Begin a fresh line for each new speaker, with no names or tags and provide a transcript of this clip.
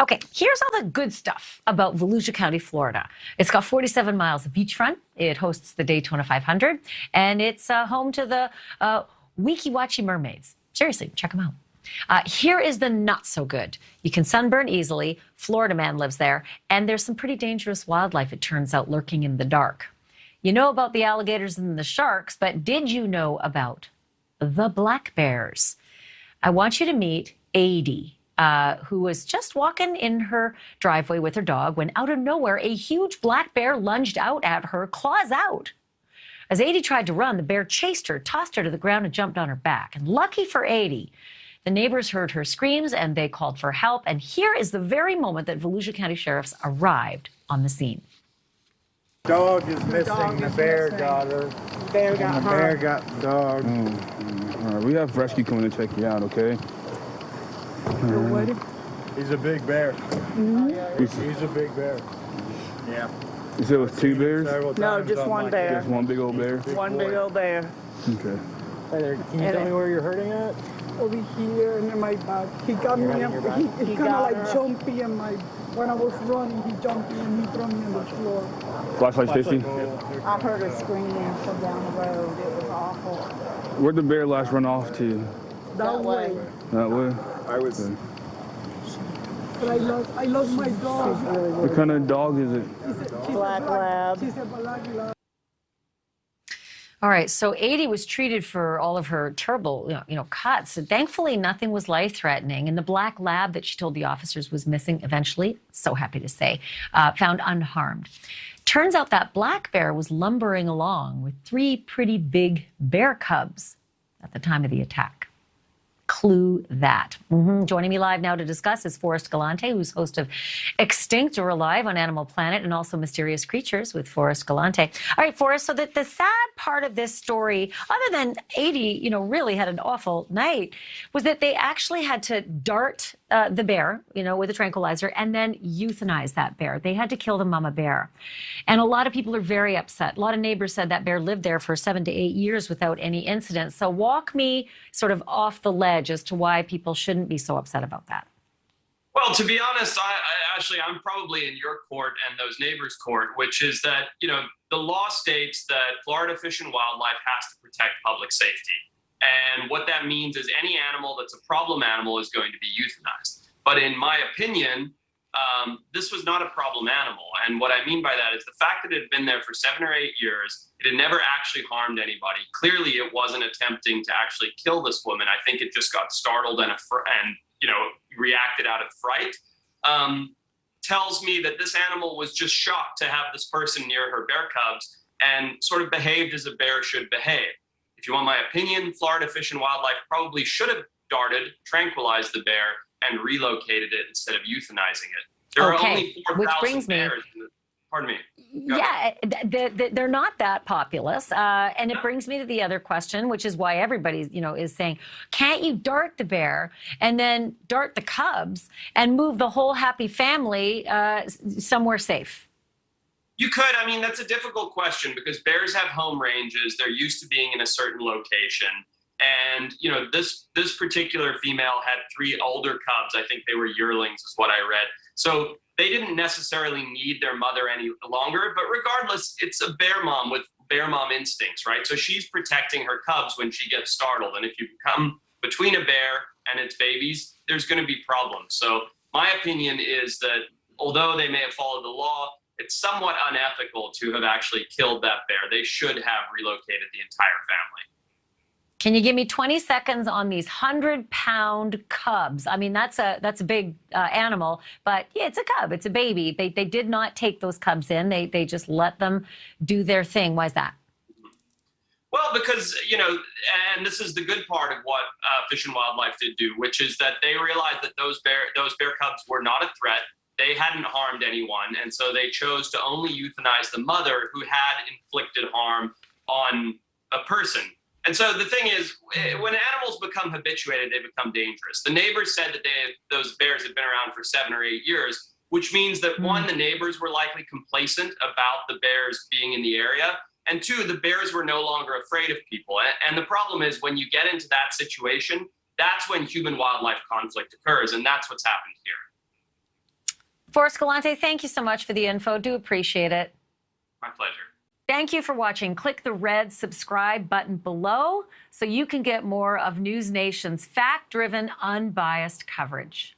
Okay, here's all the good stuff about Volusia County, Florida. It's got 47 miles of beachfront. It hosts the Daytona 500, and it's home to the Weeki mermaids. Seriously, check them out. Here is the not so good. You can sunburn easily. Florida man lives there, and there's some pretty dangerous wildlife, it turns out, lurking in the dark. You know about the alligators and the sharks, but did you know about the black bears? I want you to meet Aydee, who was just walking in her driveway with her dog when out of nowhere, a huge black bear lunged out at her, claws out. As Aydee tried to run, the bear chased her, tossed her to the ground, and jumped on her back. And lucky for Aydee, the neighbors heard her screams and they called for help. And here is the very moment that Volusia County sheriffs arrived on the scene.
Dog is missing. The bear got her.
Bear got her.
The bear got the dog.
All right, we have rescue coming to check you out, okay?
He's a big bear. He's a big bear. Yeah.
You said it was two bears?
No, just one bear.
Just one big old bear?
One big old bear.
Okay.
Can you tell me where you're hurting at?
Over here and in my back. He got me, he kind of like jumpy in my, when I was running, he jumped me and he threw me on the floor.
Flashlight 50?
I heard her screaming from down the road. It was awful.
Where'd the bear last run off to?
That way.
That way?
I was.
Okay.
But I lost my dog.
What kind of dog is it?
Black lab.
She's a black lab.
All right, so Aydee was treated for all of her terrible, cuts. And thankfully, nothing was life-threatening. And the black lab that she told the officers was missing eventually, so happy to say, found unharmed. Turns out that black bear was lumbering along with 3 pretty big bear cubs at the time of the attack. Clue that. Joining me live now to discuss is Forrest Galante, who's host of Extinct or Alive on Animal Planet and also Mysterious Creatures with Forrest Galante. All right, Forrest, so the sad part of this story, other than Aydee, really had an awful night, was that they actually had to dart the bear, with a tranquilizer and then euthanize that bear. They had to kill the mama bear. And a lot of people are very upset. A lot of neighbors said that bear lived there for 7 to 8 years without any incidents. So walk me sort of off the ledge as to why people shouldn't be so upset about that.
Well, to be honest, Ashley, I'm probably in your court and those neighbors' court, which is that, the law states that Florida Fish and Wildlife has to protect public safety. And what that means is any animal that's a problem animal is going to be euthanized. But in my opinion, this was not a problem animal. And what I mean by that is the fact that it had been there for 7 or 8 years, it had never actually harmed anybody. Clearly, it wasn't attempting to actually kill this woman. I think it just got startled and reacted out of fright. Tells me that this animal was just shocked to have this person near her bear cubs and sort of behaved as a bear should behave. If you want my opinion, Florida Fish and Wildlife probably should have darted, tranquilized the bear, and relocated it instead of euthanizing it. There are only 4,000 bears. Pardon me.
Yeah, they're not that populous. And it brings me to the other question, which is why everybody, is saying, can't you dart the bear and then dart the cubs and move the whole happy family somewhere safe?
You could. I mean, that's a difficult question because bears have home ranges. They're used to being in a certain location. And, this particular female had 3 older cubs. I think they were yearlings is what I read. So they didn't necessarily need their mother any longer. But regardless, it's a bear mom with bear mom instincts, right? So she's protecting her cubs when she gets startled. And if you come between a bear and its babies, there's going to be problems. So my opinion is that although they may have followed the law, it's somewhat unethical to have actually killed that bear. They should have relocated the entire family.
Can you give me 20 seconds on these 100-pound cubs? I mean, that's a big animal, but yeah, it's a cub. It's a baby. They did not take those cubs in. They just let them do their thing. Why is that?
Well, because, and this is the good part of what Fish and Wildlife did do, which is that they realized that those bear cubs were not a threat. They hadn't harmed anyone, and so they chose to only euthanize the mother who had inflicted harm on a person. And so the thing is, when animals become habituated, they become dangerous. The neighbors said that those bears had been around for 7 or 8 years, which means that one, the neighbors were likely complacent about the bears being in the area, and 2, the bears were no longer afraid of people. And the problem is when you get into that situation, that's when human-wildlife conflict occurs, and that's what's happened here.
Forrest Galante, thank you so much for the info. Do appreciate it.
My pleasure.
Thank you for watching. Click the red subscribe button below so you can get more of NewsNation's fact-driven, unbiased coverage.